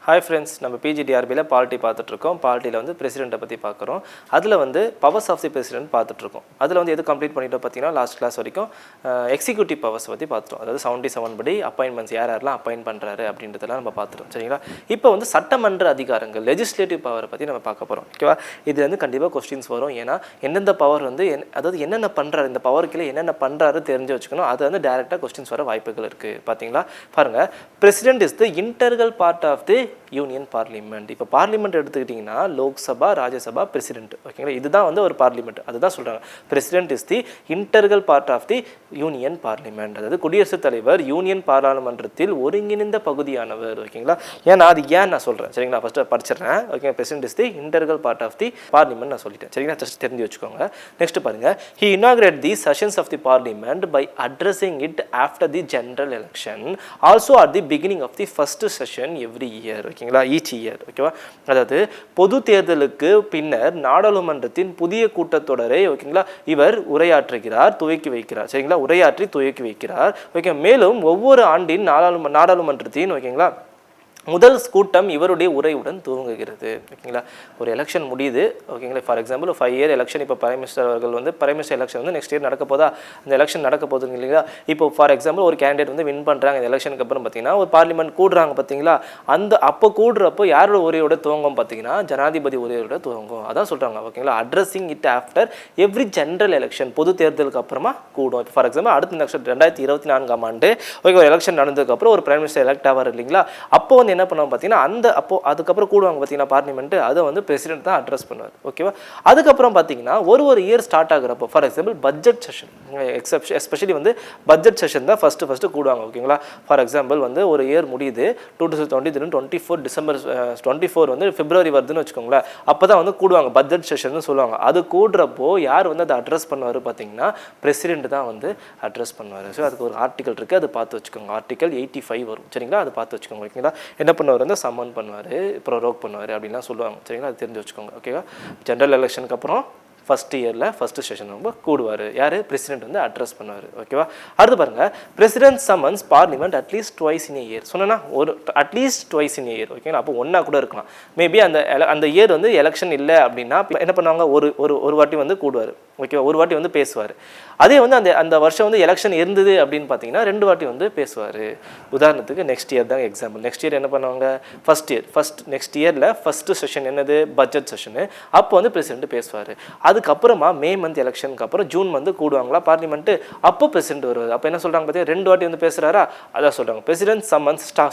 Hi friends, நம்ம PGDRBல polity பார்த்துட்டு இருக்கோம். பாலிட்டில வந்து பிரசிடென்ட்டை பத்தி பார்க்குறோம். அதுல வந்து பவர்ஸ் ஆஃப் தி பிரசிடென்ட் பார்த்துட்டு இருக்கோம். அதுல வந்து எது கம்ப்ளீட் பண்ணிட்டோம் பார்த்தீங்கன்னா லாஸ்ட் கிளாஸ் வரைக்கும் எக்ஸிக்யூட்டிவ் பவர்ஸ் பத்தி பார்த்துட்டோம். அதாவது 77 படி அப்பாயின்மெண்ட்ஸ் யாரெல்லாம் அப்பாயின்ட் பண்றாரு அப்படின்றதெல்லாம் நம்ம பார்த்துட்டோம். சரிங்களா? இப்போ வந்து சட்டமன்ற அதிகாரங்கள் லெஜிஸ்லேட்டிவ் பவரை பத்தி நம்ம பார்க்க போறோம். ஓகேவா? இது வந்து கண்டிப்பா क्वेश्चंस வரும். ஏன்னா எந்தெந்த பவர் வந்து அதாவது என்னென்ன பண்றாரு இந்த பவர்க்குள்ள என்னென்ன பண்றாரு தெரிஞ்சு வச்சுக்கணும். அது வந்து டைரக்டா क्वेश्चंस வர வாய்ப்புகள் இருக்கு. பாத்தீங்களா? பாருங்க. President is the integral part of the union parliament. இப்போ பார்லிமெண்ட் எடுத்துக்கிட்டிங்கன்னா லோக்சபா ராஜ்யசபா பிரசிடென்ட். ஓகேங்களா? இதுதான் வந்து ஒரு பார்லிமெண்ட். அதுதான் சொல்கிறாங்க president is the integral part of the union parliament. அதாவது குடியரசுத் தலைவர் யூனியன் பாராளுமன்றத்தில் ஒருங்கிணைந்த பகுதியானவர். ஓகேங்களா? ஏன்னா அது ஏன் நான் சொல்கிறேன். சரிங்களா? ஃபஸ்ட்டு படிச்சிடுறேன். Okay, president is the integral part of the parliament நான் சொல்லிட்டேன். சரிங்களா? ஜஸ்ட் தெரிஞ்சு வச்சுக்கோங்க. நெக்ஸ்ட் பாருங்க. He inaugurated the sessions of the parliament by addressing it after the general election, also at the beginning of the first session every year. ஓகேங்களா? Each year. ஓகேவா? அதாவது பொது தேர்தலுக்கு பின்னர் நாடாளுமன்றத்தின் புதிய கூட்டத்தொடரை ஓகேங்களா இவர் உரையாற்றுகிறார், துவக்கி வைக்கிறார். சரிங்களா? உரையாற்றி துவக்கி வைக்கிறார். ஓகே, மேலும் ஒவ்வொரு ஆண்டின் நாடாளுமன்றத்தின் ஓகேங்களா முதல் கூட்டம் இவருடைய உரையுடன் துவங்குகிறது. ஓகேங்களா? ஒரு எலெக்ஷன் முடியுது. ஓகேங்களா? For example 5 year election. இப்போ பிரைம் மினிஸ்டர் அவர்கள் வந்து பிரைம் மினிஸ்டர் எலெக்ஷன் வந்து நெக்ஸ்ட் இயர் நடக்க போதா, அந்த எலெக்ஷன் நடக்க போகுதுங்க இல்லைங்களா? இப்போ ஃபார் எக்ஸாம்பிள் ஒரு கேண்டிடேட் வந்து வின் பண்ணுறாங்க. இந்த எலெக்ஷனுக்கு அப்புறம் பார்த்தீங்கன்னா ஒரு பார்லிமெண்ட் கூடுறாங்க பார்த்தீங்களா? அப்போ கூடுறப்போ யாரோட உரையோட துவங்கும் பார்த்தீங்கன்னா ஜனாதிபதி உரையோட துவங்கும். அதான் சொல்கிறாங்க. ஓகேங்களா? Addressing it after every general election. பொது தேர்தலுக்கு அப்புறமா கூடும். இப்போ ஃபார் எக்ஸாம்பிள் அடுத்த எலெக்ஷன் 2024 ஆண்டு ஓகே ஒரு எலெக்ஷன் நடந்ததுக்கப்புறம் ஒரு பிரைம் மினிஸ்டர் எலெக்ட் ஆவார் இல்லைங்களா? அப்போ வந்து என்ன பண்ணுவோம் பார்த்தீங்கன்னா அதுக்கப்புறம் கூடுவாங்க பார்த்தீங்கன்னா பார்லிமெண்ட், அதை வந்து பிரசிடென்ட் தான் அட்ரஸ் பண்ணுவார். ஓகேவா? அதுக்கப்புறம் பார்த்தீங்கன்னா ஒரு இயர் ஸ்டார்ட் ஆகுறப்போ for example budget session, especially வந்து பட்ஜெட் செஷன் தான் ஃபர்ஸ்ட் கூடுவாங்க. ஓகேங்களா? ஃபார் எக்ஸாம்பிள் வந்து ஒரு இயர் முடியுது 2023 டிசம்பர் 24 வந்து பிப்ரவரி வருதுன்னு வச்சுக்கோங்களேன். அப்போ தான் வந்து கூடுவாங்க பட்ஜெட் செஷன் சொல்லுவாங்க. அது கூடுறப்போ யார் வந்து அதை அட்ரஸ் பண்ணுவார் பார்த்தீங்கன்னா பிரசிடென்ட் தான் வந்து அட்ரஸ் பண்ணுவார். ஸோ அதுக்கு ஒரு ஆர்டிகல் இருக்குது, அது பார்த்து வச்சுக்கோங்க. ஆர்டிகல் 85 வரும். சரிங்களா? அது பார்த்து வச்சுக்கோங்க. ஓகேங்களா? என்ன பண்ணுவார் வந்து சம்மன் பண்ணுவார், ப்ரோரோக் பண்ணுவார் அப்படின்லாம் சொல்லுவாங்க. சரிங்களா? அது தெரிஞ்சு வச்சுக்கோங்க. ஓகேவா? ஜென்ரல் எலெக்ஷனுக்கு அப்புறம் ஃபர்ஸ்ட் இயரில் ஃபர்ஸ்ட் செஷன் ரொம்ப கூடுவார். யார்? பிரசிடென்ட் வந்து அட்ரஸ் பண்ணுவார். ஓகேவா? அடுத்து பாருங்கள். President summons parliament at least twice in year. சொன்னா ஒரு அட்லீஸ்ட் ட்வைஸ் இன் இயர். ஓகேங்களா? அப்போ ஒன்றா கூட இருக்கலாம். மேபி அந்த இயர் வந்து எலெக்ஷன் இல்லை அப்படின்னா என்ன பண்ணுவாங்க, ஒரு வாட்டி வந்து கூடுவார். ஓகேவா? ஒரு வாட்டி வந்து பேசுவார். அதே வந்து அந்த வருஷம் வந்து எலெக்ஷன் இருந்தது அப்படின்னு பார்த்தீங்கன்னா 2 வாட்டி வந்து பேசுவார். உதாரணத்துக்கு நெக்ஸ்ட் இயர் தான் எக்ஸாம்பிள். நெக்ஸ்ட் இயர் என்ன பண்ணுவாங்க, நெக்ஸ்ட் இயரில் ஃபர்ஸ்ட் செஷன் என்னது பட்ஜெட் செஷனு. அப்போ வந்து பிரசிடென்ட் பேசுவார். அதுக்கப்புறமா மே மந்த் எலெக்ஷனுக்கு அப்புறம் ஜூன் வந்து கூடுவாங்களா பார்லிமெண்ட்டு, அப்போ பிரசிடென்ட் வருவார். அப்போ என்ன சொல்கிறாங்க பார்த்தீங்கன்னா 2 வாட்டி வந்து பேசுகிறாரா, அதான் சொல்கிறாங்க பிரசிடென்ட்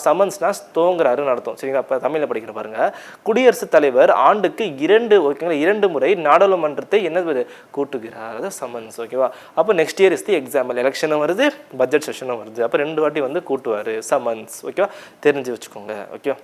சம்மன்ஸ்னா துவங்குறாருன்னு நடத்தும். சரிங்களா? அப்போ தமிழில் படிக்கிற பாருங்க. குடியரசுத் தலைவர் ஆண்டுக்கு 2 முறை நாடாளுமன்றத்தை என்னது கூட்டுகிறார், அதாவது சம்மன்ஸ். ஓகேவா? அப்போ next year is the example. எலெக்ஷனும் வருது, பட்ஜெட் செஷனும் வருது. அப்போ 2 வாட்டி வந்து கூட்டுவார் சம்மன்ஸ். ஓகேவா? தெரிஞ்சு வச்சுக்கோங்க. ஓகே,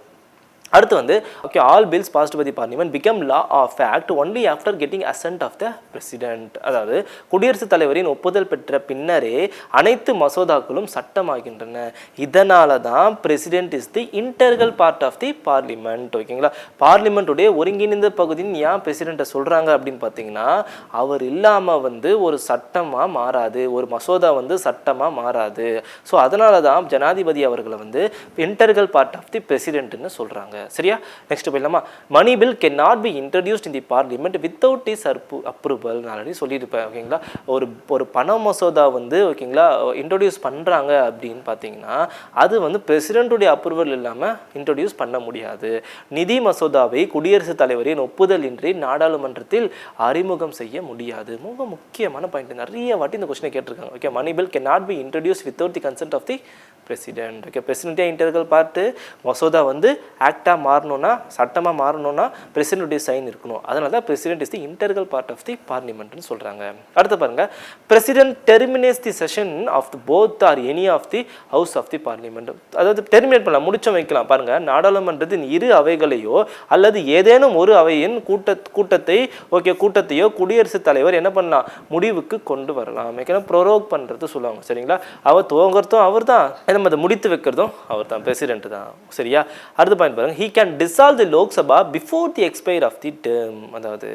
அடுத்து வந்து okay all bills passed by the parliament become law of act only after getting assent of the president. அதாவது குடியரசுத் தலைவரின் ஒப்புதல் பெற்ற பின்னரே அனைத்து மசோதாக்களும் சட்டமாகின்றன. இதனால தான் president is the integral part of the parliament. ஓகேங்களா? பார்லிமெண்ட்டுடைய ஒருங்கிணைந்த பகுதின்னு ஏன் பிரசிடென்ட்டை சொல்கிறாங்க அப்படின்னு பார்த்தீங்கன்னா அவர் இல்லாமல் வந்து ஒரு சட்டமாக மாறாது, ஒரு மசோதா வந்து சட்டமாக மாறாது. ஸோ அதனால தான் ஜனாதிபதி அவர்களை வந்து இன்டெக்ரல் பார்ட் ஆஃப் தி பிரசிடென்ட்னு சொல்கிறாங்க. சரியா? நெக்ஸ்ட் போயிடலாமா? Money bill can not be introduced in the parliament without is approval. நான் ஆல்ரெடி சொல்லியிருப்பேன். ஓகேங்களா? ஒரு பண மசோதா வந்து ஓகேங்களா இன்ட்ரடியூஸ் பண்ணுறாங்க அப்படின்னு பார்த்தீங்கன்னா அது வந்து பிரசிடென்ட்டுடைய அப்ரூவல் இல்லாமல் இன்ட்ரடியூஸ் பண்ண முடியாது. நிதி மசோதாவை குடியரசுத் தலைவரின் ஒப்புதல் இன்றி நாடாளுமன்றத்தில் அறிமுகம் செய்ய முடியாது. ரொம்ப முக்கியமான பாயிண்ட். நிறைய வாட்டி இந்த கொஸ்டினை கேட்டிருக்காங்க. Okay, money bill can not be introduce without the consent of the president. Okay, பிரசிடென்ட்டே இன்டெக்ரல் பார்ட்டு. மசோதா வந்து ஆக்டாக மாறணும்னா சட்டமாக மாறணும்னா பிரசிடென்ட்டுடைய சைன் இருக்கணும். அதனால தான் president is the integral part of the பார்லிமெண்ட்னு சொல்கிறாங்க. அடுத்து பாருங்க. President terminates the session of the both or any of the house of the parliament. அதாவது டெர்மினேட் பண்ணலாம், முடிச்சம் வைக்கலாம். பாருங்க, நாடாளுமன்றத்தின் 2 அவைகளையோ அல்லது ஏதேனும் ஒரு அவையின் கூட்டத்தையோ குடியரசுத் தலைவர் என்ன பண்ணலாம், முடிவுக்கு கொண்டு வரலாம். ப்ரோரோக் பண்ணுறது சொல்லுவாங்க. சரிங்களா? அவர் துவங்குறதும் அவர் தான், நம்ம அதை முடித்து வைக்கிறதும் அவர் தான், பிரசிடென்ட் தான். சரியா? அடுத்த பாயிண்ட் பாருங்க. he can dissolve the Lok Sabha before the expire of the term. அதாவது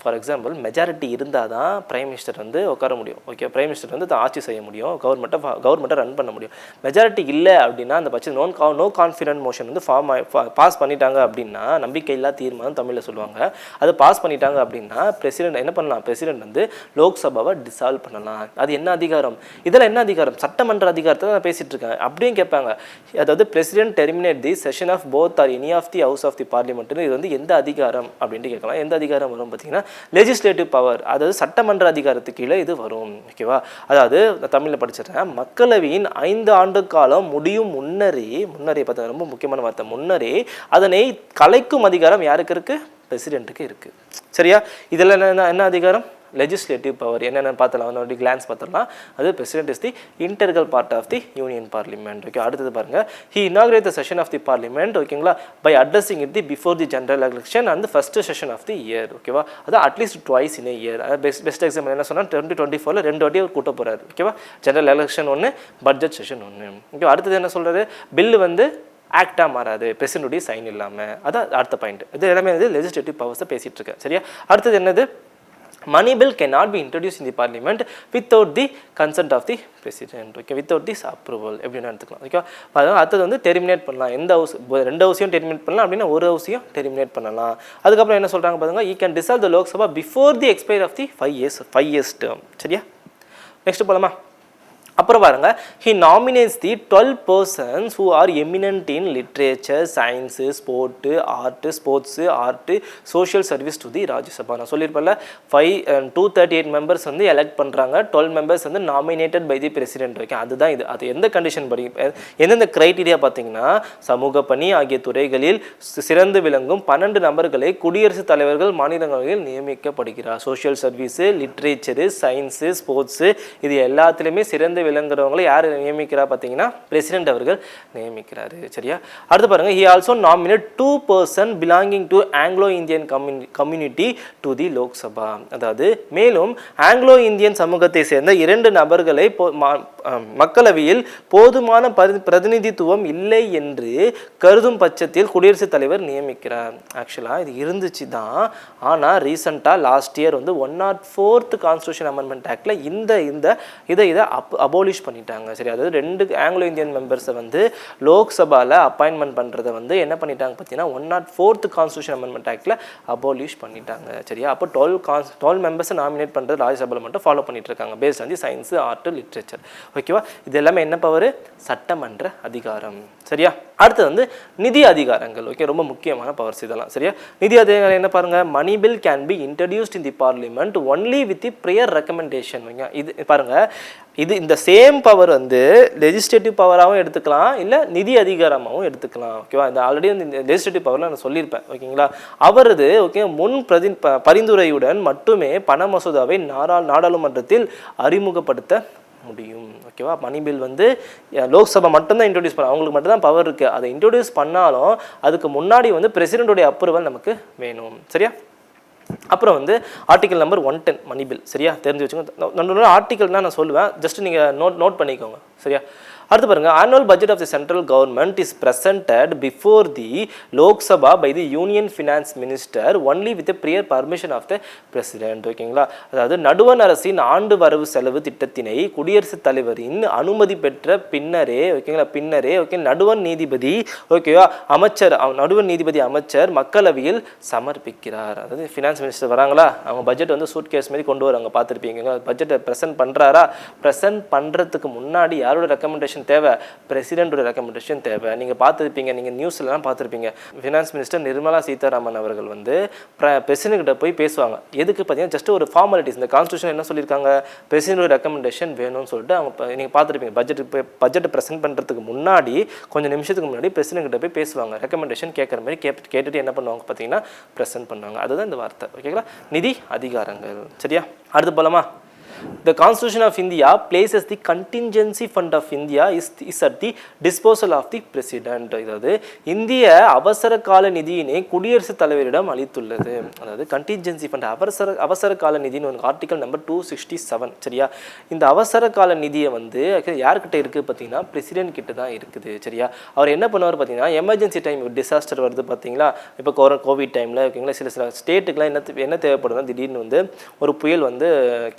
ஃபார் எக்ஸாம்பிள் மெஜாரிட்டி இருந்தால் தான் பிரைம் மினிஸ்டர் வந்து உட்கார முடியும். ஓகே, பிரைம் மினிஸ்டர் வந்து ஆட்சி செய்ய முடியும், கவர்மெண்ட்டை ரன் பண்ண முடியும். மெஜாரிட்டி இல்லை அப்படின்னா அந்த பட்சம் நோ கான்ஃபிடன்ட் மோஷன் வந்து பாஸ் பண்ணிட்டாங்க அப்படின்னா, நம்பிக்கையில்லா தீர்மானம் தமிழில் சொல்லுவாங்க, அது பாஸ் பண்ணிட்டாங்க அப்படின்னா பிரசிடென்ட் என்ன பண்ணலாம், பிரசிடென்ட் வந்து லோக்சபாவை டிசால்வ் பண்ணலாம். அது என்ன அதிகாரம், இதெல்லாம் என்ன அதிகாரம், சட்டமன்ற அதிகாரத்தை தான் பேசிட்டு இருக்கேன் அப்படின்னு கேட்பாங்க. அதாவது president terminate the session of both or any of the house of the parliament. இது வந்து எந்த அதிகாரம் அப்படின்ட்டு கேட்கலாம். எந்த அதிகாரம் வரும் பார்த்தீங்கன்னா லெஜிஸ்லேட்டிவ் பவர், அதாவது சட்டமன்ற அதிகாரத்துக்கு கீழே இது வரும். ஓகேவா, அதாவது தமிழில் படிச்சிருக்கேன், மக்களவையின் 5 ஆண்டு காலம் முடியும் முன்னரே பார்த்தா ரொம்ப முக்கியமான வார்த்தை, முன்னரே அதனை கலைக்கும் அதிகாரம் யாருக்கு இருக்கு, பிரசிடென்ட்டுக்கு இருக்கு. சரியா, இதெல்லாம் என்ன அதிகாரம், லெஜிஸ்லேட்டிவ் பவர் என்னென்னு பார்த்தலாம், ஒரு கிளான்ஸ் பார்த்துடலாம். அது president is the integral part of the union parliament. Okay, அடுத்தது பாருங்க, he inaugurate the session of the parliament. ஓகேங்களா, by addressing it the before the general election and first session of the year. ஓகேவா, அது at least twice in year. Best example என்ன சொன்னால் 2024 2 வாட்டி அவர் கூட்ட போகிறாரு. ஓகேவா, ஜெனரல் எலெக்ஷன் ஒன்று, பட்ஜெட் செஷன் ஒன்று. ஓகே, அடுத்தது என்ன சொல்கிறாரு, பில்லு வந்து ஆக்டாக மாறாது பிரசிடென்ட்டுடைய சைன் இல்லாமல். அதான் அடுத்த பாயிண்ட். இது எல்லாமே வந்து லெஜிஸ்லேட்டிவ் பவர்ஸை பேசிகிட்டு இருக்கேன். சரியா, அடுத்தது என்னது, money bill cannot be introduced in the parliament without the consent of the president. Okay, without this approval எப்படின்னு எடுத்துக்கலாம். ஓகே, அடுத்தது வந்து டெர்மினேட் பண்ணலாம். எந்த ஹவுஸ், 2 ஹவுஸையும் டெர்மினேட் பண்ணலாம் அப்படின்னா ஒரு ஹவுஸையும் டெர்மினேட் பண்ணலாம். அதுக்கப்புறம் என்ன சொல்கிறாங்க பாருங்க, he can dissolve the Lok Sabha before the expire of the 5 years term. சரியா, நெக்ஸ்ட் போகலாமா. அப்புறம் பாருங்க, he nominates the 12 persons who are eminent in literature, science, sport, art, sports, art, social service to the Rajya Sabha. நான் சொல்லியிருப்பேன்ல 238 members வந்து elect பண்ணுறாங்க, 12 members வந்து nominated by the president. Okay, அதுதான் இது. அது எந்த கண்டிஷன் படி, எந்தெந்த கிரைட்டீரியா பார்த்தீங்கன்னா, சமூக பணி ஆகிய துறைகளில் சிறந்து விளங்கும் 12 நபர்களை குடியரசுத் தலைவர்கள் மாநிலங்களில் நியமிக்கப்படுகிறார். Social service, literature, science, sports, இது எல்லாத்துலேயுமே சிறந்து விளங்குறவங்களை யார் நியமிக்கிறா பார்த்தீங்கன்னா பிரசிடென்ட் அவர்கள் நியமிக்கிறாரு. சரியா, அடுத்து பாருங்க, he also nominated 2 persons belonging to Anglo Indian community to the Lok Sabha. அதாவது மேலும் ஆங்கிலோ இந்தியன் சமூகத்தை சேர்ந்த 2 நபர்களை மக்களவையில் போதுமான பிரதிநிதித்துவம் இல்லை என்று கருதும் பட்சத்தில் குடியரசுத் தலைவர் நியமிக்கிறார். ஆக்சுவலாக இது இருந்துச்சு தான், ஆனால் ரீசெண்டாக லாஸ்ட் இயர் வந்து 104th கான்ஸ்டியூஷன் அமெண்ட்மெண்ட் ஆக்டில் இதை அபோலிஷ் பண்ணிட்டாங்க. சரி, அதாவது 2 ஆங்கிலோ இந்தியன் மெம்பர்ஸை வந்து லோக்சபாவில் அப்பாயின்மெண்ட் பண்ணுறதை வந்து என்ன பண்ணிட்டாங்க பார்த்தீங்கன்னா 104th கான்ஸ்டியூஷன் அமெண்ட்மெண்ட் ஆக்டில் அபோலிஷ் பண்ணிட்டாங்க. சரியா, அப்போ 12 மெம்பர்ஸை நாமினேட் பண்ணுறது ராஜ்யசபாவில் மட்டும் ஃபாலோ பண்ணிட்டு இருக்காங்க, based on the science, art, literature. ஓகேவா, இது எல்லாமே என்ன பவர், சட்டமன்ற அதிகாரம். சரியா, அடுத்து வந்து நிதி அதிகாரங்கள். ஓகே, ரொம்ப முக்கியமான பவர்ஸ் இதெல்லாம். சரியா, நிதி அதிகாரம் என்ன பாருங்க, money bill can be introduced in the parliament only with the prior recommendation. இது பாருங்க, இந்த சேம் பவர் வந்து லெஜிஸ்லேட்டிவ் பவராகவும் எடுத்துக்கலாம், இல்லை நிதி அதிகாரமாகவும் எடுத்துக்கலாம். ஓகேவா, இந்த ஆல்ரெடி வந்து இந்த லெஜிஸ்லேட்டிவ் பவரில் நான் சொல்லியிருப்பேன். ஓகேங்களா, அவரது ஓகே பரிந்துரையுடன் மட்டுமே பண மசோதாவை நாடாளுமன்றத்தில் அறிமுகப்படுத்த முடியும். ஓகேவா, மணி பில் வந்து லோக்சபா மட்டும்தான் இன்ட்ரோடியூஸ் பண்ண, அவங்களுக்கு மட்டும்தான் பவர் இருக்குது. அதை இன்ட்ரோடியூஸ் பண்ணாலும் அதுக்கு முன்னாடி வந்து பிரசிடென்டோடைய அப்ரூவல் நமக்கு வேணும். சரியா, அப்புறம் வந்து ஆர்டிகல் நம்பர் 110 மணி பில். சரியா, தெரிஞ்சு வச்சுக்கோங்க. ஆர்டிகல்னால் நான் சொல்லுவேன், ஜஸ்ட் நீங்கள் நோட் பண்ணிக்கோங்க. சரியா, அடுத்து பாருங்க, annual budget of the central government is presented before the Lok Sabha by the Union Finance Minister only with the prior permission of the President. ஓகேங்களா, அதாவது நடுவண் அரசின் ஆண்டு வரவு செலவு திட்டத்தினை குடியரசுத் தலைவரின் அனுமதி பெற்ற பின்னரே, ஓகேங்களா, ஓகே, நடுவண் நீதிபதி அமைச்சர் மக்களவையில் சமர்ப்பிக்கிறார். அதாவது ஃபினான்ஸ் மினிஸ்டர் வராங்களா, அவங்க பட்ஜெட் வந்து சூட் கேஸ் மாதிரி கொண்டு வராங்க, பார்த்துருப்பீங்க. பட்ஜெட்டை ப்ரெசென்ட் பண்ணுறாரா, ப்ரெசென்ட் பண்ணுறதுக்கு முன்னாடி யாரோட ரெக்கமெண்டேஷன் தேவை, பிரசிடென்டோட ரெக்கமெண்டேஷன் தேவை. நீங்கள் பார்த்துருப்பீங்க, நீங்கள் நியூஸ்லாம் பார்த்துருப்பீங்க, ஃபினான்ஸ் மினிஸ்டர் நிர்மலா சீதாராமன் அவர்கள் வந்து பிரசிடென்ட் கிட்ட போய் பேசுவாங்க. எதுக்கு பார்த்தீங்கன்னா ஜஸ்ட் ஒரு ஃபார்மாலிட்டிஸ். இந்த கான்ஸ்டியூஷன் என்ன சொல்லியிருக்காங்க, பிரசிடென்டோட ரெக்கமெண்டேஷன் வேணும்னு சொல்லிட்டு அவங்க நீங்கள் பார்த்துருப்பீங்க. பட்ஜெட்டை ப்ரெசென்ட் பண்ணுறதுக்கு முன்னாடி கொஞ்சம் நிமிஷத்துக்கு முன்னாடி பிரசிடென்ட் கிட்ட போய் பேசுவாங்க, ரெக்கமெண்டேஷன் கேட்குற மாதிரி கேட்டுட்டு என்ன பண்ணுவாங்க பார்த்தீங்கன்னா ப்ரெசென்ட் பண்ணுவாங்க. அதுதான் இந்த வார்த்தை. ஓகேங்களா, நிதி அதிகாரங்கள். சரியா, அடுத்து போலாமா. The Constitution of India places the contingency fund of India is at the disposal of the president. அதாவது இந்திய அவசர கால நிதியினை குடியரசுத் தலைவரிடம் அளித்துள்ளது. அதாவது கண்டின்ஜென்சி ஃபண்ட் அவசர கால நிதின்னு ஒரு ஆர்டிகல் நம்பர் 267. சரியா? இந்த அவசர கால நிதியை வந்து யார்கிட்ட இருக்குது பார்த்தீங்கன்னா பிரசிடென்ட் கிட்ட தான் இருக்குது. சரியா? அவர் என்ன பண்ணுவார் பார்த்தீங்கன்னா எமர்ஜென்சி டைம் டிசாஸ்டர் வருது பார்த்தீங்களா, இப்போ கோவிட் டைமில் ஓகேங்களா, சில ஸ்டேட்டுக்குலாம் என்ன தேவைப்படுதுன்னா திடீர்னு வந்து ஒரு புயல் வந்து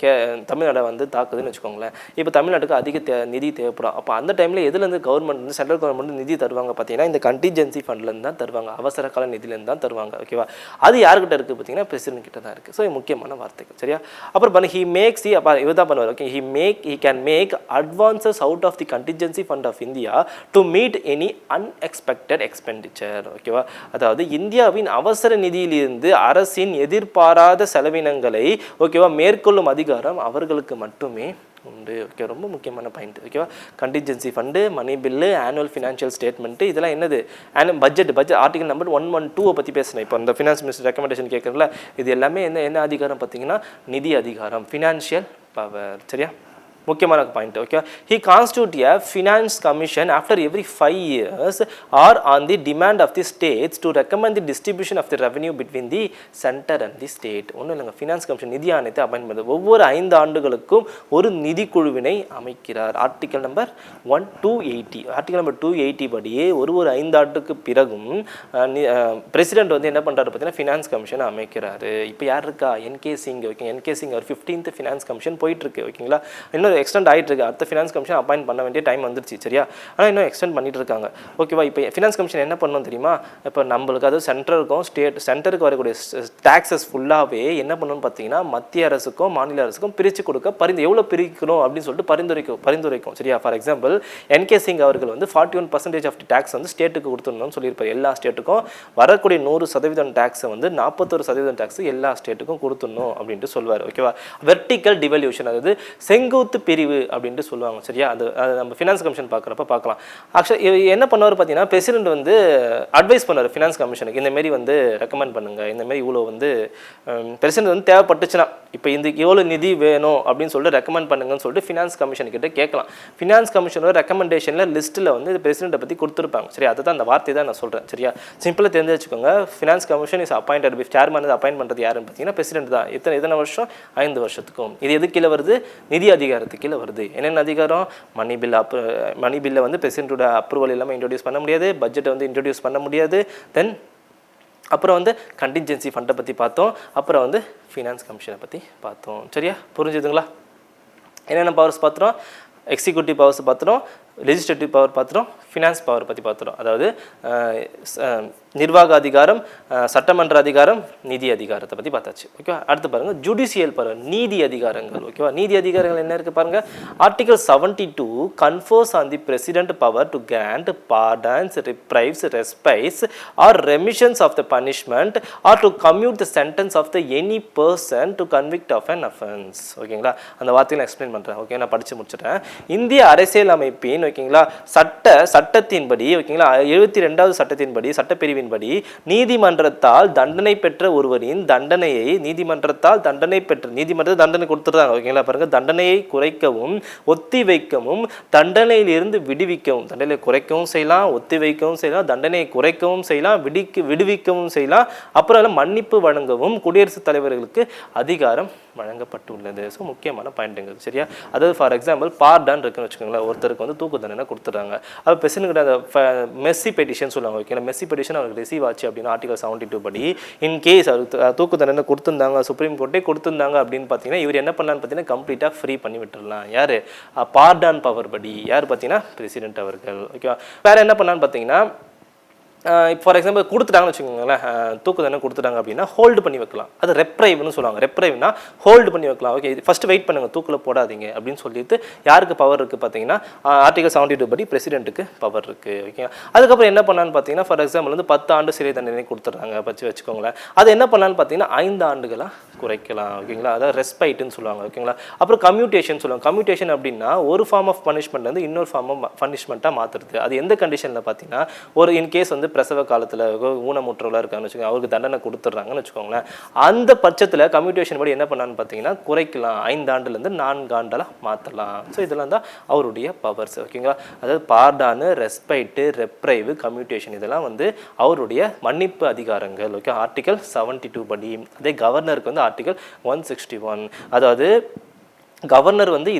தமிழ்நாடை வந்து தாக்குதுன்னு வச்சுக்கோங்களேன். இப்போ தமிழ்நாட்டுக்கு அதிக நிதி தேவைப்படும். அப்போ அந்த டைமில் எதுலேருந்து கவர்மெண்ட் வந்து சென்ட்ரல் கவர்மெண்ட் நிதி தருவாங்க பார்த்தீங்கன்னா இந்த கண்டின்ஜென்சி ஃபண்ட்லேருந்து தான் தருவாங்க, அவசர கால நிதியிலேருந்து தான் தருவாங்க. ஓகேவா? அது யார்கிட்ட இருக்குது பார்த்தீங்கன்னா பிரசிடென்ட் கிட்ட தான் இருக்குது. ஸோ முக்கியமான வார்த்தைகள். சரியா? அப்புறம் ஹி மேக்ஸ் இவர் தான் பண்ணுவார். Okay, he can make advances out of the contingency fund of India to meet any unexpected expenditure. ஓகேவா? அதாவது இந்தியாவின் அவசர நிதியிலிருந்து அரசின் எதிர்பாராத செலவினங்களை ஓகேவா மேற்கொள்ளும் அதிகாரம் அவர்களுக்கு மட்டுமே உண்டு. ஓகே, ரொம்ப முக்கியமான பாயிண்ட். ஓகேவா? கண்டின்ஜென்சி ஃபண்டு, மணி பில்லு, ஆனுவல் ஃபினான்ஷியல் ஸ்டேட்மெண்ட்டு, இதெல்லாம் என்னது பட்ஜெட் ஆர்டிகல் நம்பர் 112 பற்றி பேசுனேன். இப்போ இந்த ஃபினான்ஸ் மினிஸ்டர் ரெக்கமெண்டேஷன் கேட்குறதுல இது எல்லாமே என்ன அதிகாரம் பார்த்தீங்கன்னா நிதி அதிகாரம், ஃபினான்ஷியல் பவர். சரியா? முக்கியமான point. Okay, he constitute a finance commission after every 5 years or on the demand of the states to recommend the distribution of the revenue between the centre and the state. ஒன்றும் இல்லைங்க, finance commission நிதி ஆணையத்தை appoint பண்ணுது. ஒவ்வொரு 5 ஆண்டுகளுக்கும் ஒரு நிதி குழுவினை அமைக்கிறார். Article number 280 article number 280 படியே ஒரு 5 ஆண்டுக்கு பிறகும் பிரசிடென்ட் வந்து என்ன பண்ணுறாரு பார்த்தீங்கன்னா ஃபினான்ஸ் கமிஷன் அமைக்கிறாரு. இப்போ யார் இருக்கா? என்கே சிங். ஓகே, என்கே சிங் அவர் 15th ஃபினான்ஸ் கமிஷன் போயிட்டுருக்கு. ஓகேங்களா? இன்னும் எக்ஸ்டெண்ட் ஆகிட்டு இருக்கு. அடுத்த ஃபினான்ஸ் கமிஷன் அப்பாயிண்ட் பண்ண வேண்டிய டைம் வந்துருச்சு. சரியா? ஆனால் இன்னும் எக்ஸ்டெண்ட் பண்ணிட்டு இருக்காங்க. ஓகேவா? இப்போ ஃபினான்ஸ் கமிஷன் என்ன பண்ணணும் தெரியுமா? இப்போ நம்மளுக்கு அதாவது சென்ட்ரலுக்கும் சென்டருக்கு வரக்கூடிய டாக்ஸஸ் ஃபுல்லாகவே என்ன பண்ணணும்னு பார்த்தீங்கன்னா மத்திய அரசுக்கும் மாநில அரசுக்கும் பிரித்து கொடுக்க எவ்வளோ பிரிக்கணும் அப்படின்னு சொல்லிட்டு பரிந்துரைக்கும். சரியா? ஃபார் எக்ஸாம்பிள் என்கே சிங் அவர்கள் வந்து 41% ஆஃப் தி டேக்ஸ் வந்து ஸ்டேட்டுக்கு கொடுத்துடணும்னு சொல்லியிருப்பார். எல்லா ஸ்டேட்டுக்கும் வரக்கூடிய 100% டேக்ஸை வந்து 41% டேக்ஸ் எல்லா ஸ்டேட்டுக்கும் கொடுத்துடணும் அப்படின்ட்டு சொல்லுவார். ஓகேவா? வெர்டிக்கல் டிவல்யூஷன், அதாவது செங்குத்து பிரிவு அப்படின்ட்டு சொல்லுவாங்க. சரியா? அது நம்ம ஃபினான்ஸ் கமிஷன் பார்க்குறப்ப பார்க்கலாம். ஆக்சுவலி என்ன பண்ணுவார் பார்த்தீங்கன்னா பிரசிடென்ட் வந்து அட்வைஸ் பண்ணுவார் ஃபினான்ஸ் கமிஷனுக்கு, இந்தமாரி வந்து ரெக்கமெண்ட் பண்ணுங்கள், இந்தமாரி இவ்வளோ வந்து பிரசிடென்ட் வந்து தேவைப்பட்டுச்சுன்னா இப்போ எவ்வளோ நிதி வேணும் அப்படின்னு சொல்லிட்டு ரெக்கமெண்ட் பண்ணுங்கன்னு சொல்லிட்டு ஃபினான்ஸ் கமிஷன்கிட்ட கேட்கலாம். ஃபினான்ஸ் கமிஷனோட ரெக்கமெண்டேஷனில் லிஸ்ட்டில் வந்து பிரசிடென்ட்டை பற்றி கொடுத்துருப்பாங்க. சரி, அதை தான் அந்த வார்த்தை தான் நான் சொல்கிறேன். சரியா? சிம்பிளாக தெரிஞ்சு வச்சுக்கோங்க. Finance commission is appointed by chairman. Appoint பண்ணுறது யாருன்னு பார்த்தீங்கன்னா பிரசிடென்ட் தான். எத்தனை வருஷம்? 5 வருஷத்துக்கும். இது எது கீழே வருது? நிதி அதிகாரத்துக்கு கீழே வருது. என்னென்ன அதிகாரம்? மணி பில்லை வந்து பிரசிடென்ட்டோட அப்ரூவல் இல்லாமல் இன்ட்ரோடியூஸ் பண்ண முடியாது, பட்ஜெட்டை வந்து இன்ட்ரோடியூஸ் பண்ண முடியாது. தென் அப்புறம் வந்து கண்டின்ஜென்சி ஃபண்டை பற்றி பார்த்தோம். அப்புறம் வந்து ஃபினான்ஸ் கமிஷனை பற்றி பார்த்தோம். சரியா? புரிஞ்சுதுங்களா? என்னென்ன பவர்ஸ் பார்த்துறோம்? எக்ஸிக்யூட்டிவ் பவர்ஸ் பார்த்துறோம், லெஜிஸ்லேட்டிவ் பவர் பார்த்துறோம், ஃபினான்ஸ் பவர் பற்றி பார்த்துறோம். அதாவது நிர்வாக அதிகாரம், சட்டமன்ற அதிகாரம், நிதி அதிகாரத்தை பற்றி பார்த்தாச்சு. ஓகேவா? அடுத்து பாருங்கள் ஜுடிஷியல் பவர், நீதி அதிகாரங்கள். ஓகேவா? நீதி அதிகாரங்கள் என்ன இருக்குது பாருங்கள். Article 72 confers on the president power to grant pardons, reprieves, respites or remissions of the punishment or to commute the sentence of the any person to convict of an offense. ஓகேங்களா? அந்த வார்த்தையை எக்ஸ்பிளைன் பண்ணுறேன். Okay, நான் படித்து முடிச்சிட்டேன். இந்திய அரசியல் அமைப்பின் ஓகேங்களா சட்டத்தின்படி ஓகேங்களா 72வது சட்டத்தின்படி சட்டப்பிரிவின்படி நீதிமன்றத்தால் தண்டனை பெற்ற ஒருவரின் தண்டனையை நீதிமன்றத்தால் தண்டனை தண்டனை கொடுத்துருந்தாங்க. ஓகேங்களா? பாருங்க, தண்டனையை குறைக்கவும் ஒத்தி வைக்கவும் தண்டனையிலிருந்து விடுவிக்கவும், தண்டனை குறைக்கவும் செய்யலாம், ஒத்தி வைக்கவும் செய்யலாம், தண்டனையை குறைக்கவும் செய்யலாம், விடுவிக்கவும் செய்யலாம், அப்புறம் மன்னிப்பு வழங்கவும் குடியரசுத் தலைவர்களுக்கு அதிகாரம் வழங்கப்பட்டுள்ளது. ஸோ முக்கியமான பாயிண்ட்டுங்க. சரியா? அதாவது ஃபார் எக்ஸாம்பிள் பார்டன் இருக்குன்னு வச்சுக்கோங்களேன். ஒருத்தருக்கு வந்து தூக்கு தண்டனை கொடுத்துட்றாங்க. அது பிரசிடென்ட் அந்த மெஸ்ஸி பெட்டிஷன் சொல்லுவாங்க. ஓகேங்களா? மெஸ்ஸி பெட்டிஷன் அவருக்கு ரிசீவ் ஆச்சு அப்படின்னா ஆர்டிகல் 72 படி இன்கேஸ் அவருக்கு தூக்கு தண்டனை கொடுத்துருந்தாங்க, சுப்ரீம் கோர்ட்டே கொடுத்துருந்தாங்க அப்படின்னு பார்த்தீங்கன்னா இவர் என்ன பண்ணலான்னு பார்த்தீங்கன்னா கம்ப்ளீட்டாக ஃப்ரீ பண்ணி விட்டுடலாம். யார்? பார்டன் பவர் படி யார் பார்த்தீங்கன்னா பிரசிடென்ட் அவர்கள். ஓகேவா? வேறு என்ன பண்ணலான்னு பார்த்தீங்கன்னா ஃபார் எக்ஸாம்பிள் கொடுத்துட்டாங்கன்னு வச்சுக்கோங்களேன், தூக்கு தண்டனை கொடுத்துட்டாங்க அப்படின்னா ஹோல்டு பண்ணி வைக்கலாம். அது ரெப்ரைவ்னு சொல்லுவாங்க. ரெப்ரைவ்னா ஹோல்டு பண்ணி வைக்கலாம். ஓகே, ஃபஸ்ட்டு வெயிட் பண்ணுங்கள், தூக்கில் போடாதீங்க அப்படின்னு சொல்லிட்டு யாருக்கு பவர் இருக்குது பார்த்தீங்கன்னா ஆர்டிகல் 72 படி பிரசிடென்ட்டுக்கு பவர் இருக்குது. ஓகே, அதுக்கப்புறம் என்ன பண்ணான்னு பார்த்தீங்கன்னா ஃபார் எக்ஸாம்பிள் வந்து 10 ஆண்டு சிறை தண்டனை கொடுத்துட்றாங்க வச்சுக்கோங்களேன். அது என்ன பண்ணலான்னு பார்த்தீங்கன்னா 5 ஆண்டுகளாக குறைக்கலாம். ஓகேங்களா? அதாவது ரெஸ்பைட்டுன்னு சொல்லுவாங்க. ஓகேங்களா? அப்புறம் கம்யூட்டேஷன் சொல்லுவாங்க. கம்யூட்டேஷன் அப்படின்னா ஒரு ஃபார்ம் ஆஃப் பனிஷ்மெண்ட் வந்து இன்னொரு ஃபார்ம் ஆஃப் பனிஷ்மெண்ட்டாக மாற்றுறது. அது எந்த கண்டிஷனில் பார்த்தீங்கன்னா ஒரு இன்கேஸ் வந்து பிரசவ காலத்தில் ஊனமுற்றவர்களாக இருக்காங்கன்னு வச்சுக்கோங்க, அவருக்கு தண்டனை கொடுத்துட்றாங்கன்னு வச்சுக்கோங்களேன். அந்த பட்சத்தில் கம்யூட்டேஷன் படி என்ன பண்ணான்னு பார்த்தீங்கன்னா குறைக்கலாம், 5 ஆண்டுலேருந்து 4 ஆண்டெல்லாம் மாற்றலாம். ஸோ இதெல்லாம் தான் அவருடைய பவர்ஸ். ஓகேங்களா, அதாவது பார்டானு, ரெஸ்பைட்டு, ரெப்ரைவு, கம்யூட்டேஷன் இதெல்லாம் வந்து அவருடைய மன்னிப்பு அதிகாரங்கள். ஓகே, ஆர்டிகல் 72 படி. அதே கவர்னருக்கு வந்து ஆர்டிகல் 161. அதாவது கவர்னர் வந்து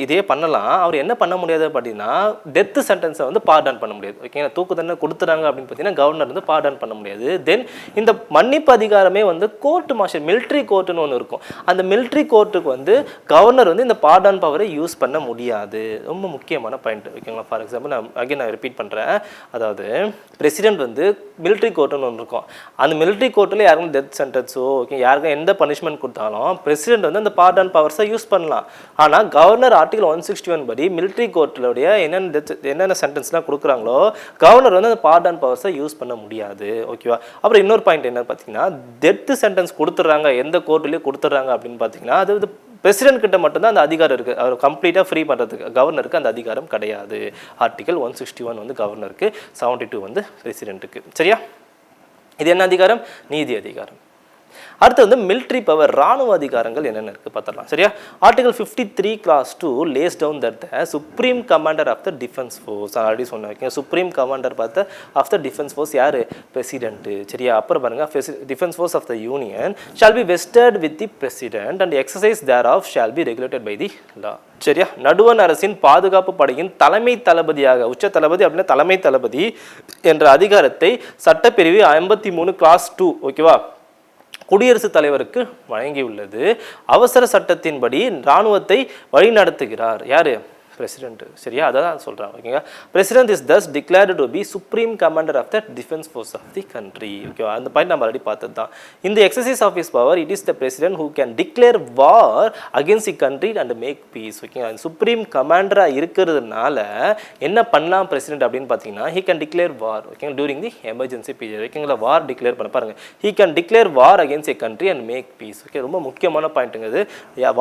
இதே பண்ணலாம். அவர் என்ன பண்ண முடியாது அப்படின்னா டெத் சென்டென்ஸை வந்து பார்டன் பண்ண முடியாது. ஓகேங்களா, தூக்கு தண்டனை கொடுத்துறாங்க அப்படின்னு பார்த்தீங்கன்னா கவர்னர் வந்து பார்டன் பண்ண முடியாது. தென் இந்த மன்னிப்பு அதிகாரமே வந்து கோர்ட் மார்ஷல் மிலிட்ரி கோர்ட்டுன்னு ஒன்று இருக்கும். அந்த மிலிட்ரி கோர்ட்டுக்கு வந்து கவர்னர் வந்து இந்த பார்டன் பவரை யூஸ் பண்ண முடியாது. ரொம்ப முக்கியமான பாயிண்ட். ஓகேங்களா, ஃபார் எக்ஸாம்பிள் நான் ரிப்பீட் பண்ணுறேன். அதாவது பிரசிடென்ட் வந்து மிலிட்ரி கோர்ட்டுன்னு ஒன்று இருக்கும். அந்த மிலிட்ரி கோர்ட்டில் யாருக்கும் டெத் சென்டென்ஸோ ஓகே யாருக்கும் எந்த பனிஷ்மெண்ட் கொடுத்தாலும் பிரசிடென்ட் வந்து அந்த பார்டன் பவர்ஸை யூஸ் பண்ணலாம். ஆனால் கவர்னர் ஆர்டிகல் 161 படி மிலிட்ரி கோர்ட்டிலுடைய என்னென்ன சென்டென்ஸ்லாம் கொடுக்குறாங்களோ கவர்னர் வந்து அந்த பார்டன் பவர்ஸை யூஸ் பண்ண முடியாது. ஓகேவா, அப்புறம் இன்னொரு பாயிண்ட் என்ன பார்த்தீங்கன்னா டெத் சென்டென்ஸ் கொடுத்துட்றாங்க, எந்த கோர்ட்லேயும் கொடுத்துட்றாங்க அப்படின்னு பார்த்தீங்கன்னா அது வந்து பிரசிடென்ட் கிட்ட மட்டும்தான் அந்த அதிகாரம் இருக்குது. அவர் கம்ப்ளீட்டாக ஃப்ரீ பண்ணுறதுக்கு கவர்னருக்கு அந்த அதிகாரம் கிடையாது. ஆர்டிகல் 161 வந்து கவர்னருக்கு, 72 வந்து பிரசிடென்ட்டுக்கு. சரியா, இது என்ன அதிகாரம்? நீதி அதிகாரம். அடுத்து வந்து மிலிட்ரி பவர், ராணுவ அதிகாரங்கள் என்னென்ன இருக்குது பார்த்துடலாம். சரியா, article 53 clause 2 lays down that the supreme commander of the defence force. Already சொன்னேன், சுப்ரீம் கமாண்டர் பார்த்து ஆஃப் த டிஃபென்ஸ் ஃபோர்ஸ் யார்? பிரசிடென்ட்டு. சரியா, அப்புறம் பாருங்க, defence force of the union shall be vested with the president and exercise thereof shall be regulated by the law. சரியா, நடுவண் அரசின் பாதுகாப்பு படையின் தலைமை தளபதியாக, உச்ச தளபதி அப்படின்னா தலைமை தளபதி என்ற அதிகாரத்தை சட்டப்பிரிவு 53 clause 2 ஓகேவா குடியரசுத் தலைவருக்கு வழங்கியுள்ளது. அவசர சட்டத்தின்படி இராணுவத்தை வழிநடத்துகிறார் யாரு? பிரசிடென்ட். சரியா, அதான் சொல்கிறாங்க. ஓகேங்க, president is thus declared to be supreme commander of the defence force of the country. ஓகேவா, அந்த பாயிண்ட் நம்ம ஆல்ரெடி பார்த்தது தான். இந்த exercise of his power it is the president who can declare war against the country and make peace. ஓகேங்களா, supreme கமாண்டராக இருக்கிறதுனால என்ன பண்ணலாம் பிரசிடென்ட் அப்படின்னு பார்த்தீங்கன்னா ஹீ கேன் டிக்ளேர் வார். ஓகேங்களா, டியூரிங் தி எமர்ஜென்சி பீரியட். ஓகேங்களா, வார் டிக்ளேர் பண்ண பாருங்க, he can declare war against a country and make peace. Okay, ரொம்ப முக்கியமான பாயிண்ட்டுங்க இது.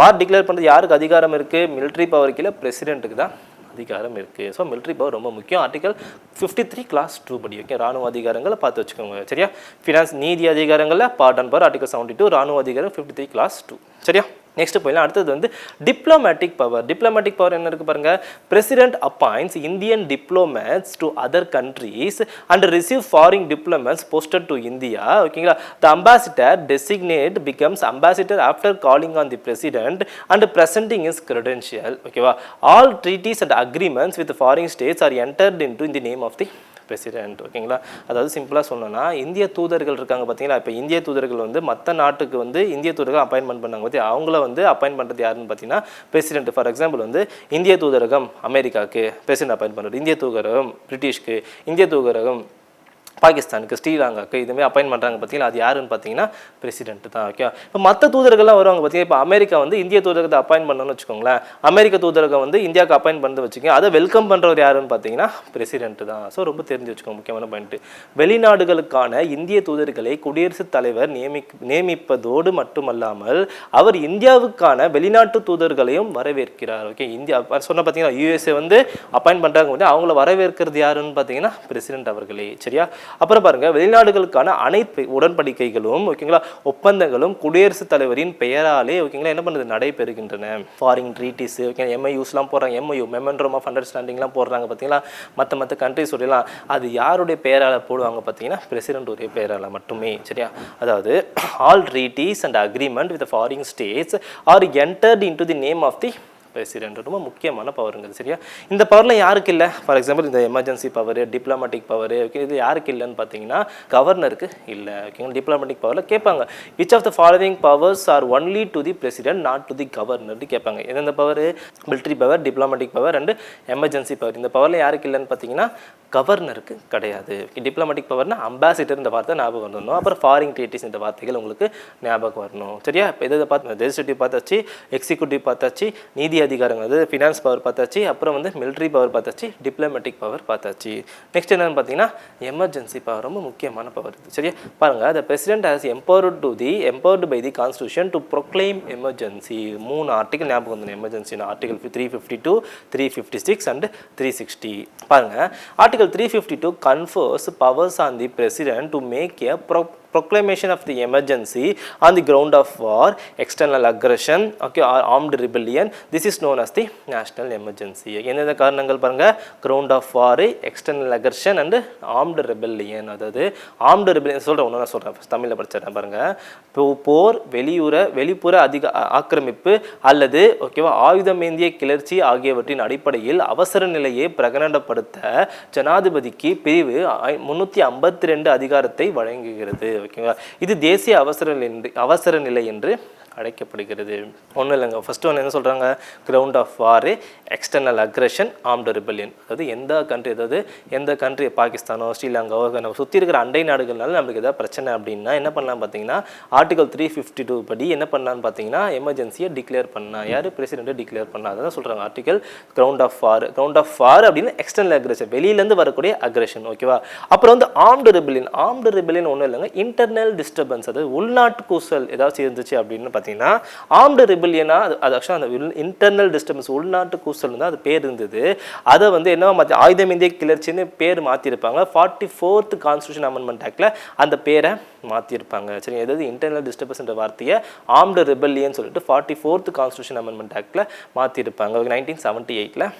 வார் டிக்ளேர் பண்ணுறது யாருக்கு அதிகாரம் இருக்குது? மிலிட்ரி பவர் கீழே பிரசிடென்ட்டுக்கு தான் அதிகாரம் இருக்குது. ஸோ மிலிட்ரி பவர் ரொம்ப முக்கியம். ஆர்டிகல் 53 clause 2 படி. ஓகே, ராணுவ அதிகாரங்களை பார்த்து வச்சுக்கோங்க. சரியா, ஃபினான்ஸ் நீதி அதிகாரங்களில் பார்டன் பவர் ஆர்டிகல் 72, ராணுவ அதிகாரம் 53 clause 2. சரியா, நெக்ஸ்ட் போயிடலாம். அடுத்தது வந்து டிப்ளமேட்டிக் பவர். டிப்ளமேட்டிக் பவர் என்ன இருக்குது பாருங்க, president appoints Indian diplomats to other countries and receive foreign diplomats posted to India. ஓகேங்களா, the ambassador designate becomes ambassador after calling on the president and presenting his credential. ஓகேவா, all treaties and agreements with foreign states are entered into the name of the president. ஓகேங்களா, அதாவது சிம்பிளாக சொன்னோன்னா இந்திய தூதர்கள் இருக்காங்க பார்த்தீங்களா, இப்போ இந்திய தூதர்கள் வந்து மற்ற நாட்டுக்கு வந்து இந்திய தூதர்கள் அப்பாயின்மெண்ட் பண்ணாங்க பற்றி அவங்கள வந்து அப்பாயின்ட் பண்ணுறது யாருன்னு பார்த்தீங்கன்னா பிரசிடென்ட். ஃபார் எக்ஸாம்பிள் வந்து இந்திய தூதரகம் அமெரிக்காவுக்கு பிரசிடென்ட் அப்பாயின்ட் பண்ணுறது, இந்திய தூதரகம் பிரிட்டிஷ்க்கு, இந்திய தூதரகம் பாகிஸ்தானுக்கு, ஸ்ரீலங்காவுக்கு இதுமாதிரி அப்பாயின்ட் பண்ணுறாங்க பார்த்தீங்களா, அது யாருன்னு பார்த்தீங்கன்னா பிரசிடென்ட் தான். ஓகே, இப்போ மற்ற தூதர்கள்லாம் வருவாங்க பார்த்தீங்கன்னா, இப்போ அமெரிக்கா வந்து இந்திய தூதரகத்தை அப்பாயின்ட் பண்ணணும்னு வச்சுக்கோங்களேன், அமெரிக்க தூதரகம் வந்து இந்தியாவுக்கு அப்பாயின்ட் பண்ணி வச்சுக்கோங்க, அதை வெல்கம் பண்ணுறவர் யாருன்னு பார்த்தீங்கன்னா பிரசிடென்ட் தான். ஸோ ரொம்ப தெரிஞ்சு வச்சுக்கோங்க, முக்கியமான பாயிண்ட். வெளிநாடுகளுக்கான இந்திய தூதர்களை குடியரசுத் தலைவர் நியமிப்பதோடு மட்டுமல்லாமல் அவர் இந்தியாவுக்கான வெளிநாட்டு தூதர்களையும் வரவேற்கிறார். ஓகே, இந்தியா சொன்ன பார்த்தீங்கன்னா யூஎஸ்ஏ வந்து அப்பாயின்ட் பண்ணுறாங்க வந்து அவங்கள வரவேற்கிறது யாருன்னு பார்த்தீங்கன்னா பிரசிடென்ட் அவர்களே. சரியா, அப்புறம் பாருங்க, வெளிநாடுகளுக்கான அனைத்து உடன்படிக்கைகளும் ஓகேங்களா ஒப்பந்தங்களும் குடியரசுத் தலைவரின் பெயராலே ஓகேங்களா என்ன பண்ணுது நடைபெறுகின்றன. ஃபாரின் ட்ரீட்டிஸ் ஓகே எம்ஐயூஸ்லாம் போடுறாங்க, எம்ஐயூ மெமரண்டம் ஆஃப் அண்டர்ஸ்டாண்டிங்லாம் போடுறாங்க பார்த்தீங்களா, மற்ற கண்ட்ரிஸ் சொல்லலாம், அது யாருடைய பெயரால் போடுவாங்க பார்த்தீங்கன்னா பிரசிடென்ட் உடைய பெயரால் மட்டுமே. சரியா, அதாவது all treaties and agreement with foreign states are entered into the name of the president. ரொம்ப முக்கியமான பவருங்கிறது. சரியா, இந்த பவரில் யாருக்கு இல்லை? ஃபார் எக்ஸாம்பிள் இந்த emergency power, diplomatic power okay இது யாருக்கு இல்லைன்னு பார்த்தீங்கன்னா கவர்னருக்கு இல்லை. ஓகேங்களா, டிப்ளமேட்டிக் பவரில் கேட்பாங்க which of the following powers are only to the president not to the governor கேட்பாங்க. எந்தெந்த பவர்? Military power, diplomatic power and emergency power. இந்த பவரில் யாருக்கு இல்லைன்னு பார்த்தீங்கன்னா கவர்னருக்கு கிடையாது. டிப்ளமேட்டிக் பவர்னா அம்பாசிடர் இந்த வார்த்தை ஞாபகம் வரணும், அப்புறம் ஃபாரின் ட்ரீட்டிஸ் இந்த வார்த்தைகள் உங்களுக்கு ஞாபகம் வரணும். சரியா, இப்போ இதை பார்த்து லெஜிஸ்லேட்டிவ் பார்த்தாச்சு, எக்ஸிக்யூட்டிவ் பார்த்தாச்சு, நீதி அதிகாரங்கள், அதாவது ஃபினான்ஸ் பவர் பார்த்தாச்சு, அப்புறம் வந்து மிலிட்ரி பவர் பார்த்தாச்சு, டிப்ளமேட்டிக் பவர் பார்த்தாச்சு. நெக்ஸ்ட் என்னன்னு பார்த்தீங்கன்னா எமர்ஜென்சி பவர், ரொம்ப முக்கியமான பவர் இது. சரியா பாருங்க, the president has empowered by the constitution to proclaim emergency. 3 article ஞாபகம் வந்து எமர்ஜென்சி ஆர்டிகல் 352, 356 and 360. பாருங்க, article 352 confers powers on the president to make a proclamation of the emergency on the ground of war, external aggression, okay, or armed rebellion. This is known as the national emergency. என்னென்ன காரணங்கள் பாருங்க, ground of war, external aggression and armed rebellion. அதாவது armed rebellion நான் சொல்றேன் தமிழ்ல படிச்சறேன் பாருங்க. போர், வெளிப்புற ஆக்கிரமிப்பு அல்லது ஓகேவா ஆயுதமேந்திய கிளர்ச்சி ஆகியவற்றின் அடிப்படையில் அவசர நிலையை பிரகடனப்படுத்த ஜனாதிபதிக்கு பிரிவு 352 அதிகாரத்தை வழங்குகிறது. ஓகேங்களா, இது தேசிய அவசர நிலை என்று அழைக்கப்படுகிறது. ஒன்றும் இல்லைங்க, ஃபர்ஸ்ட் ஒன்று என்ன சொல்கிறாங்க, ground of war, external aggression, armed rebellion. அதாவது எந்த கண்ட்ரி பாகிஸ்தானோ ஸ்ரீலங்காவோ நம்ம சுற்றி இருக்கிற அண்டை நாடுகள்னால நம்மளுக்கு எதாவது பிரச்சனை அப்படின்னா என்ன பண்ணலாம் பார்த்தீங்கன்னா ஆர்டிகல் 352 படி என்ன பண்ணலான்னு பார்த்தீங்கன்னா எமர்ஜென்சியை டிக்ளேர் பண்ணா யார், பிரசிடென்ட்டை டிக்ளேர் பண்ணா. அதான் சொல்கிறாங்க ஆர்டிகல் கிரவுண்ட் ஆஃப் வார் அப்படின்னு எக்ஸ்டர்னல் அக்ரெஷன், வெளியிலேருந்து வரக்கூடிய அக்ரெஷன். ஓகேவா, அப்புறம் வந்து ஆர்ம்டு ரிபெல்லியன் ஒன்றும் இல்லைங்க, இன்டர்னல் டிஸ்டர்பன்ஸ், அதாவது உள்நாட்டு கூசல் ஏதாவது இருந்துச்சு அப்படின்னு பார்த்தீங்கன்னா ஆர்ம்டு ரிபெல்லியனா, அது ஆக்சுவலாக அந்த இன்டர்னல் டிஸ்டர்பன்ஸ் உள்நாட்டு கூசல் தான் அது பேர் இருந்தது. அதை வந்து என்ன மாற்றி ஆயுதமேந்திய கிளர்ச்சின்னு பேர் மாற்றிருப்பாங்க. 44th கான்ஸ்டியூஷன் அமெண்ட்மெண்ட் ஆக்டில் அந்த பேரை மாற்றிருப்பாங்க. சரி, எதாவது இன்டர்னல் டிஸ்டர்பன்ஸ்ன்ற வார்த்தையை ஆர்ம்டு ரிபெல்லியன் சொல்லிட்டு 44th கான்ஸ்டியூஷன் அமெண்ட்மெண்ட் ஆக்டில் மாற்றிருப்பாங்க. 1978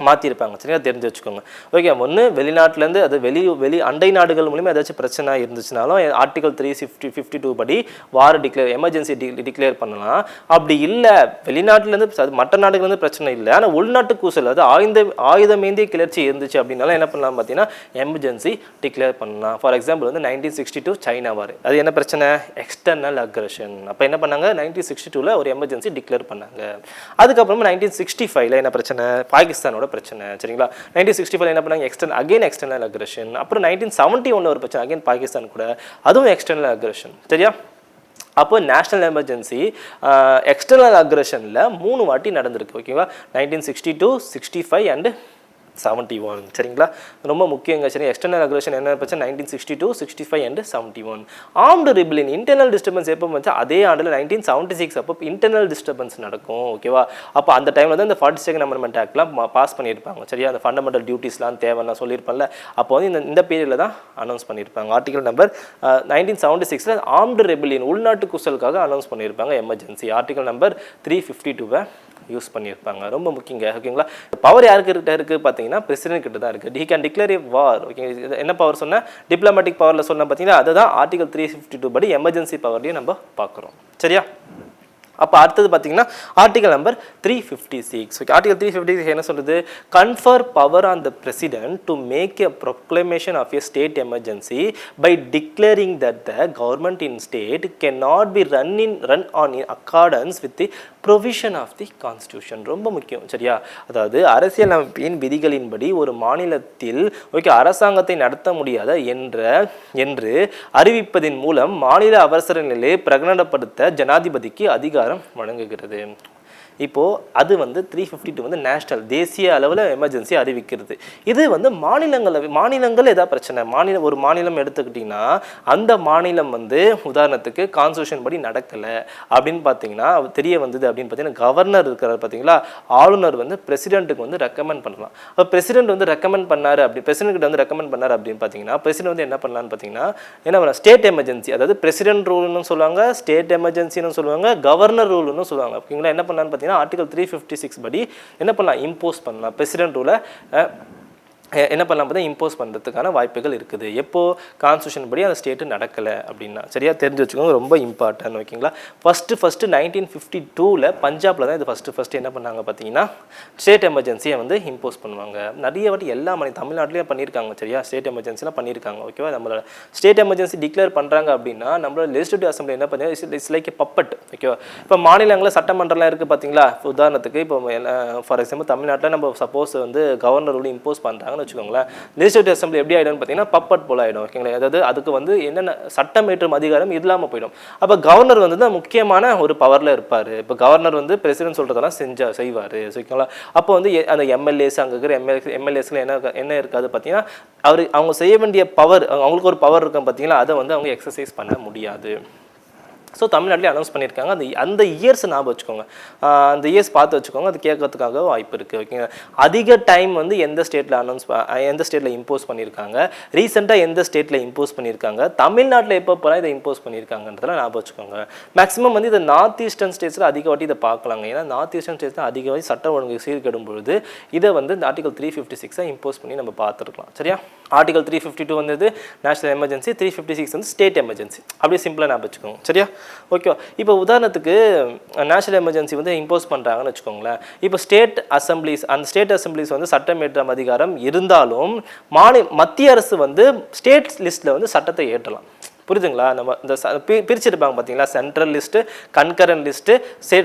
மாற்றிருப்பாங்க. சரியா, தெரிஞ்சு வச்சுக்கோங்க. ஓகே, ஒன்று வெளிநாட்டிலேருந்து அது வெளி அண்டை நாடுகள் மூலிமா ஏதாச்சும் பிரச்சனை இருந்துச்சுனாலும் ஆர்டிகல் 352 படி வார் எமர்ஜென்சி டிக்ளேர் பண்ணலாம். அப்படி இல்லை வெளிநாட்டிலேருந்து அது மற்ற நாடுகள்லேருந்து பிரச்சனை இல்லை, ஆனால் உள்நாட்டு கூசல் அது ஆயுதமேந்திய கிளர்ச்சி இருந்துச்சு அப்படின்னாலும் என்ன பண்ணலாம் பார்த்தீங்கன்னா எமர்ஜென்சி டிக்ளேர் பண்ணலாம். ஃபார் எக்ஸாம்பிள் வந்து 1962 சைனா வார், அது என்ன பிரச்சனை, எக்ஸ்டர்னல் அக்ரெஷன். அப்போ என்ன பண்ணாங்க 1962 ஒரு எமர்ஜென்சி டிக்ளேர் பண்ணாங்க. அதுக்கப்புறமா 1965 என்ன பிரச்சனை, பாகிஸ்தானோட பிரச்சனை. சரிங்களா, 1965 என்ன பண்ணாங்க, எக்ஸ்டர்னல் அக்ரெஷன். அப்புறம் 1971 ஒரு பிரச்சனை அகைன் பாகிஸ்தான் கூட, அதுவும் எக்ஸ்டர்னல் அக்ரெஷன். சரியா, அப்போ நேஷனல் எமர்ஜென்சி எக்ஸ்டர்னல் அக்ரெஷனில் 3 வாட்டி நடந்திருக்கு. ஓகேவா, 1962, 65 அண்ட் 71. சரிங்களா, ரொம்ப முக்கியங்க. சரி, எக்ஸ்டர்னல் அக்ரெஷன் என்ன பிரச்சனை 1962, 65 and 71. Armed rebellion internal disturbance எப்போ வச்சா அதே ஆண்டில் 1976 அப்போ இன்டர்னல் டிஸ்டர்பன்ஸ் நடக்கும். ஓகேவா, அப்போ அந்த டைமில் தான் இந்த 42nd அமெண்ட்மெண்ட் ஆக்ட்லாம் பாஸ் பண்ணியிருப்பாங்க. சரியா, அந்த ஃபண்டமெண்டல் டியூட்டிஸ்லாம் தேவைன்னா சொல்லியிருப்பாங்கல்ல, அப்போ வந்து இந்த பீரியடில் தான் அனௌன்ஸ் பண்ணியிருப்பாங்க. ஆர்டிகல் நம்பர் 1976 ஆர்ம்டு ரிபெல்லியன் உள்நாட்டு குசலுக்காக அனௌன்ஸ் பண்ணியிருப்பாங்க எமர்ஜென்சி. ஆர்டிகல் நம்பர் 352 யூஸ் பண்ணியிருப்பாங்க. ரொம்ப முக்கியங்க. ஓகேங்களா, பவர் யாருக்கிட்ட இருக்குது பார்த்தீங்கன்னா பிரசிடென்ட் கிட்ட தான் இருக்குது. He can declare a war. Okay, என்ன பவர் சொன்னால் டிப்ளமேட்டிக் பவரில் சொன்னால் பார்த்தீங்கன்னா அதுதான் ஆர்டிகல் 352 படி எமர்ஜென்சி பவர்லையும் நம்ம பார்க்குறோம். சரியா, அப்போ அடுத்தது பார்த்தீங்கன்னா ஆர்டிகல் நம்பர் 356. ஓகே, ஆர்டிகல் 356 என்ன சொல்லுது, confer power on the president to make a proclamation of a state emergency by declaring that the government in state can not be run on in accordance with the provision of the constitution. ரொம்ப முக்கியம். சரியா, அதாவது அரசியலமைப்பின் விதிகளின்படி ஒரு மாநிலத்தில் okay அரசாங்கத்தை நடத்த முடியாத என்று அறிவிப்பதின் மூலம் மாநில அவசர நிலையை பிரகடனப்படுத்த ஜனாதிபதிக்கு அதிகாரம் வழங்குகிறது. இப்போது அது வந்து 352 வந்து நேஷ்னல் தேசிய அளவில் எமர்ஜென்சி அறிவிக்கிறது. இது வந்து மாநிலங்கள் ஏதாவது பிரச்சனை ஒரு மாநிலம் எடுத்துக்கிட்டிங்கன்னா அந்த மாநிலம் வந்து உதாரணத்துக்கு கான்ஸ்டியூஷன் படி நடக்கலை அப்படின்னு பார்த்தீங்கன்னா தெரிய வந்தது அப்படின்னு பார்த்தீங்கன்னா கவர்னர் இருக்கிறார் பார்த்தீங்களா, ஆளுநர் வந்து பிரசிடென்ட்டுக்கு வந்து ரெக்கமெண்ட் பண்ணலாம். அப்போ பிரசிடென்ட் வந்து ரெக்கமெண்ட் பண்ணார் அப்படின்னு பார்த்தீங்கன்னா பிரசிடென்ட் வந்து என்ன பண்ணலான்னு பார்த்தீங்கன்னா என்ன பண்ணலாம், ஸ்டேட் எமர்ஜென்சி, அதாவது பிரசிடென்ட் ரூல்னு சொல்லுவாங்க, ஸ்டேட் எமர்ஜென்சின்னு சொல்லுவாங்க, கவர்னர் ரூல்னு சொல்லுவாங்க. ஓகேங்களா, என்ன பண்ணலான்னு பார்த்தீங்கன்னா ஆர்டிகல் 356 படி என்ன பண்ணலாம், இம்போஸ் பண்ணலாம். பிரசிடென்ட் ரூலை என்ன பண்ணலாம் பார்த்தா இம்போஸ் பண்ணுறதுக்கான வாய்ப்புகள் இருக்குது. எப்போது கான்ஸ்டியூஷன் படி அந்த ஸ்டேட்டு நடக்கலை அப்படின்னா. சரியா, தெரிஞ்சு வச்சுக்கோங்க, ரொம்ப இம்பார்ட்டன்ட். ஓகேங்களா, ஃபஸ்ட்டு 1952 பஞ்சாபில் தான் இது ஃபஸ்ட்டு என்ன பண்ணாங்க பார்த்தீங்கன்னா ஸ்டேட் எமர்ஜென்சியை வந்து இம்போஸ் பண்ணுவாங்க. நிறைய வாட்டி எல்லா தமிழ்நாட்டிலையும் பண்ணியிருக்காங்க. சரியா, ஸ்டேட் எமர்ஜென்சிலாம் பண்ணியிருக்காங்க. ஓகேவா, நம்மளோட ஸ்டேட் எமர்ஜென்சி டிக்ளேர் பண்ணுறாங்க அப்படின்னா நம்மளோட லெஜிஸ்லேட்டிவ் அசம்பிளி என்ன பண்ணி இட்ஸ் லைக் எ பப்பட். ஓகேவா, இப்போ மாநிலங்களில் சட்டமன்றம்லாம் இருக்குது பார்த்தீங்களா, உதாரணத்துக்கு இப்போ ஃபார் எக்ஸாம்பிள் தமிழ்நாட்டில் நம்ம சப்போஸ் வந்து கவர்னர் ரூல் இம்போஸ் பண்ணுறாங்க பண்ணிட்டாங்கன்னு வச்சுக்கோங்களேன், லெஜிஸ்லேட்டிவ் அசம்பிளி எப்படி ஆகிடும்னு பார்த்தீங்கன்னா பப்பட் போல் ஆகிடும். ஓகேங்களா, அதாவது அதுக்கு வந்து என்னென்ன சட்டம் ஏற்றும் அதிகாரம் இல்லாமல் போயிடும். அப்போ கவர்னர் வந்து தான் முக்கியமான ஒரு பவரில் இருப்பார். இப்போ கவர்னர் வந்து பிரசிடென்ட் சொல்கிறதெல்லாம் செய்வார். ஓகேங்களா, அப்போ வந்து அந்த எம்எல்ஏஸ் அங்கே இருக்கிற எம்எல்ஏஸ்ல என்ன இருக்காது பார்த்தீங்கன்னா, அவங்க செய்ய வேண்டிய பவர், அவங்களுக்கு ஒரு பவர் இருக்கும் பார்த்தீங்களா, அதை வந்து அவங்க எக்ஸசைஸ் பண்ண முடியாது. ஸோ தமிழ்நாட்டிலே அனௌன்ஸ் பண்ணியிருக்காங்க. அந்த இயர்ஸ் ஞாபகம் வச்சுக்கோங்க, அந்த இயர்ஸ் பார்த்து வச்சுக்கோங்க, அது கேட்கறதுக்காக வாய்ப்பு இருக்குது. ஓகேங்க, அதிக டைம் வந்து எந்த ஸ்டேட்டில் இம்போஸ் பண்ணியிருக்காங்க, ரீசெண்டாக எந்த ஸ்டேட்டில் இம்போஸ் பண்ணியிருக்காங்க, தமிழ்நாட்டில் எப்போலாம் இதை இம்போஸ் பண்ணியிருக்காங்கன்றதெல்லாம் ஞாபகம் வச்சுக்கோங்க. மேக்ஸிமம் வந்து இதை நார்த் ஈஸ்டர்ன் ஸ்டேட்ஸில் அதிக வாட்டி இதை பார்க்கலாங்க. ஏன்னா நார்த் ஈஸ்டர்ன் ஸ்டேட்ஸில் அதிக வாட்டி சட்டம் ஒழுங்கு சீர்கெடும் பொழுது இதை வந்து இந்த ஆர்டிகல் 356 இம்போஸ் பண்ணி நம்ம பார்த்துருக்கலாம். சரியா, ஆர்டிகல் 352 வந்து நேஷனல் எமர்ஜென்சி, 356 வந்து ஸ்டேட் எமர்ஜென்சி. அப்படியே சிம்பிளாக ஞாபகம் வச்சுக்கோங்க. சரியா, ஓகே. இப்போ உதாரணத்துக்கு நேஷனல் எமர்ஜென்சி வந்து இம்போஸ் பண்ணுறாங்கன்னு வச்சுக்கோங்களேன். இப்போ அந்த ஸ்டேட் அசம்பிளிஸ் வந்து சட்டம் ஏற்றும் அதிகாரம் இருந்தாலும் மத்திய அரசு வந்து ஸ்டேட் லிஸ்ட்டில் வந்து சட்டத்தை ஏற்றலாம். புரியுதுங்களா? நம்ம இந்த பிரிச்சிருப்பாங்க பார்த்தீங்களா, central list, concurrent list,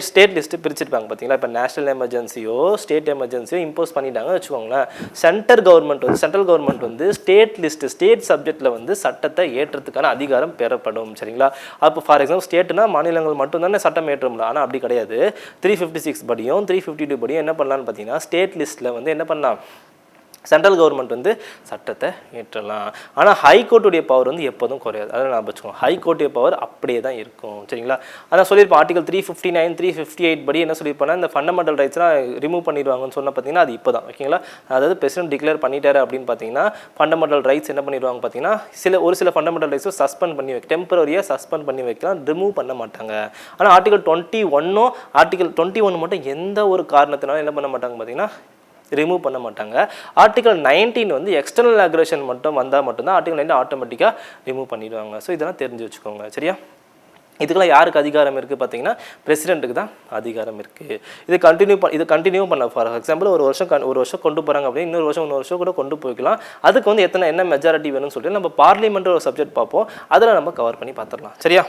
state list பிரிச்சிருப்பாங்க பார்த்தீங்களா. இப்போ நேஷனல் எமர்ஜென்சியோ ஸ்டேட் எமர்ஜென்சியோ இம்போஸ் பண்ணிட்டாங்கன்னு வச்சுக்கோங்களேன், சென்ட்ரல் கவர்மெண்ட் வந்து ஸ்டேட் லிஸ்ட்டு, ஸ்டேட் சப்ஜெக்டில் வந்து சட்டத்தை ஏற்றத்துக்கான அதிகாரம் பெறப்படும். சரிங்களா, அப்போ ஃபார் எக்ஸாம்பிள் ஸ்டேட்னா மாநிலங்கள் மட்டும்தானே சட்டம் ஏற்றும்ல, ஆனால் அப்படி கிடையாது. 356 படியும் 352 படியும் என்ன பண்ணலான்னு பார்த்தீங்கன்னா, ஸ்டேட் லிஸ்ட்டில் வந்து என்ன பண்ணலாம், சென்ட்ரல் கவர்மெண்ட் வந்து சட்டத்தை ஏற்றலாம். ஆனால் ஹைகோர்ட்டுடைய பவர் வந்து எப்போதும் குறையாது. அதனால் நான் வச்சுக்கோங்க, ஹைகோர்ட்டுடைய பவர் அப்படியே தான் இருக்கும். சரிங்களா, அதான் சொல்லியிருப்போம் ஆர்டிகல் 359 358 படி என்ன சொல்லியிருப்போன்னா, இந்த ஃபண்டமெண்டல் ரைட்ஸ்லாம் ரிமூவ் பண்ணிடுவாங்கன்னு சொன்னால் பார்த்தீங்கன்னா அது இப்போ தான். ஓகேங்களா, அதாவது பிரசிடென்ட் டிக்ளேர் பண்ணிட்டாரு அப்படின்னு பார்த்தீங்கன்னா ஃபண்டமெண்டல் ரைட்ஸ் என்ன பண்ணிடுவாங்க பார்த்தீங்கன்னா, ஒரு சில ஃபண்டமெண்டல் ரைட்ஸும் சஸ்பெண்ட் பண்ணி டெம்பரரியாக சஸ்பெண்ட் பண்ணி வைக்கலாம், ரிமூவ் பண்ண மாட்டாங்க. ஆனால் ஆர்டிகல் 21 மட்டும் எந்த ஒரு காரணத்தினாலும் என்ன பண்ண மாட்டாங்க பார்த்தீங்கன்னா, ரிமூவ் பண்ண மாட்டாங்க. ஆர்டிகல் 19 வந்து எக்ஸ்டர்னல் அக்ரஷன் மட்டும் வந்தால் மட்டும்தான் ஆர்டிகல் 19 ஆட்டோமேட்டிக்காக ரிமூவ் பண்ணிடுவாங்க. ஸோ இதெல்லாம் தெரிஞ்சு வச்சுக்கோங்க. சரியா, இதுக்கெல்லாம் யாருக்கு அதிகாரம் இருக்குது பார்த்தீங்கன்னா, பிரசிடென்ட்டுக்கு தான் அதிகாரம் இருக்குது. இது கண்டினியூ பண்ண ஃபார் எக்ஸாம்பிள் ஒரு வருஷம் கொண்டு போகிறாங்க அப்படின்னு இன்னொரு வருஷம் கூட கொண்டு போய்க்கலாம். அதுக்கு வந்து என்ன மெஜாரிட்டி வேணும்னு சொல்லிட்டு நம்ம பார்லிமெண்ட் ஒரு சப்ஜெக்ட் பார்ப்போம், அதில் நம்ம கவர் பண்ணி பார்த்துடலாம். சரியா,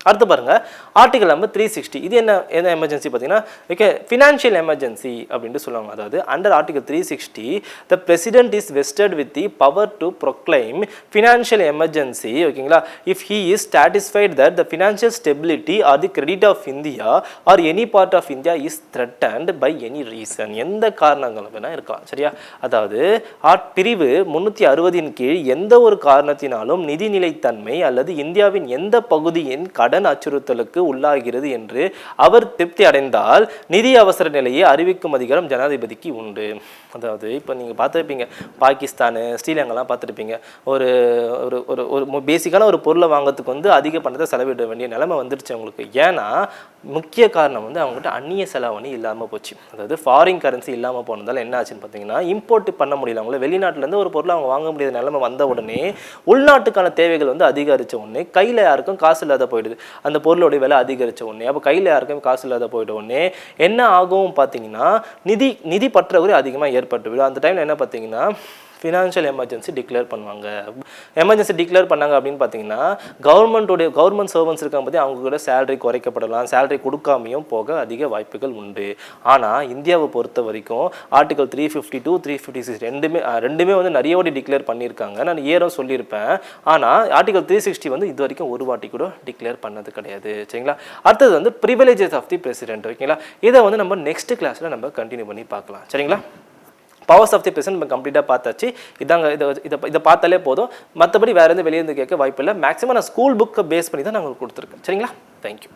அடுத்து பாருங்கள், ஆர்டிகல் நம்பர் 360. இது என்ன எமர்ஜென்சி பார்த்தீங்கன்னா, ஓகே, ஃபினான்ஷியல் எமர்ஜென்சி அப்படின்ட்டு சொல்லுவாங்க. அதாவது under article 360 the president is vested with the power to proclaim financial emergency. ஓகேங்களா, if he is satisfied that the financial stability or the credit of India or any part of India is threatened by any reason. எந்த காரணங்கள் வேணால் இருக்கலாம். சரியா, அதாவது பிரிவு 360 கீழ் எந்த ஒரு காரணத்தினாலும் நிதிநிலைத்தன்மை அல்லது இந்தியாவின் எந்த பகுதியின் கடன் அச்சுறுத்தலுக்கு உள்ளாகிறது என்று அவர் திருப்தி அடைந்தால் நிதி அவசர நிலையை அறிவிக்கும் அதிகாரம் ஜனாதிபதிக்கு உண்டு. அதாவது இப்போ நீங்கள் பார்த்துருப்பீங்க, பாகிஸ்தான், ஸ்ரீலங்காலாம் பார்த்துருப்பீங்க, ஒரு பேசிக்கான ஒரு பொருளை வாங்கிறதுக்கு வந்து அதிக பணத்தை செலவிட வேண்டிய நிலைமை வந்துடுச்சு அவங்களுக்கு. ஏன்னா முக்கிய காரணம் வந்து அவங்ககிட்ட அந்நிய செலாவணி இல்லாமல் போச்சு. அதாவது ஃபாரின் கரன்சி இல்லாமல் போனதால் என்ன ஆச்சுன்னு பார்த்தீங்கன்னா, இம்போர்ட் பண்ண முடியல. அவங்கள வெளிநாட்டிலேருந்து ஒரு பொருளை அவங்க வாங்க முடியாத நிலைமை வந்த உடனே உள்நாட்டுக்கான தேவைகள் வந்து அதிகரித்த உடனே கையில் யாருக்கும் காசு இல்லாத போயிடுது. அந்த பொருளோடைய விலை அதிகரித்த உடனே அப்போ கையில் யாருக்கும் காசு இல்லாத போயிட்ட உடனே என்ன ஆகும் பார்த்தீங்கன்னா, நிதி பற்றாக்குறை அதிகமாக ஏற்பட்டுவிடும். அந்த டைமில் என்ன பார்த்தீங்கன்னா, ஃபினான்ஷியல் எமர்ஜென்சி டிக்ளேர் பண்ணுவாங்க. எமர்ஜென்சி டிக்ளேர் பண்ணாங்க அப்படின்னு பார்த்தீங்கன்னா, கவர்மெண்ட் சர்வன்ஸ் இருக்காங்க பற்றி அவங்க கூட சேலரி குறைக்கப்படலாம், சேலரி கொடுக்காமையும் போக அதிக வாய்ப்புகள் உண்டு. ஆனால் இந்தியாவை பொறுத்த வரைக்கும் ஆர்டிகல் 352 356 ரெண்டுமே வந்து நிறைய வாட்டி டிக்ளேர் பண்ணியிருக்காங்க. நான் ஏறும் சொல்லியிருப்பேன். ஆனால் ஆர்டிகல் 360 வந்து இது வரைக்கும் ஒரு வாட்டி கூட டிக்ளேர் பண்ணது கிடையாது. சரிங்களா, அடுத்தது வந்து ப்ரிவிலேஜஸ் ஆஃப் தி பிரசிடென்ட். ஓகேங்களா, இதை வந்து நம்ம நெக்ஸ்ட் கிளாஸில் நம்ம கண்டினியூ பண்ணி பார்க்கலாம். சரிங்களா, பவர்ஸ் ஆஃப் தி பிரசிடென்ட் நம்ம கம்ப்ளீட்டாக பார்த்தாச்சு. இதை பார்த்தாலே போதும், மற்றபடி வேறு எந்த வெளியே இருந்து கேட்க வாய்ப்பு இல்லை. மேக்ஸிமம் நான் ஸ்கூல் புக்கை பேஸ் பண்ணி தான் நான் உங்களுக்கு கொடுத்துருக்கேன். சரிங்களா, தேங்க்யூ.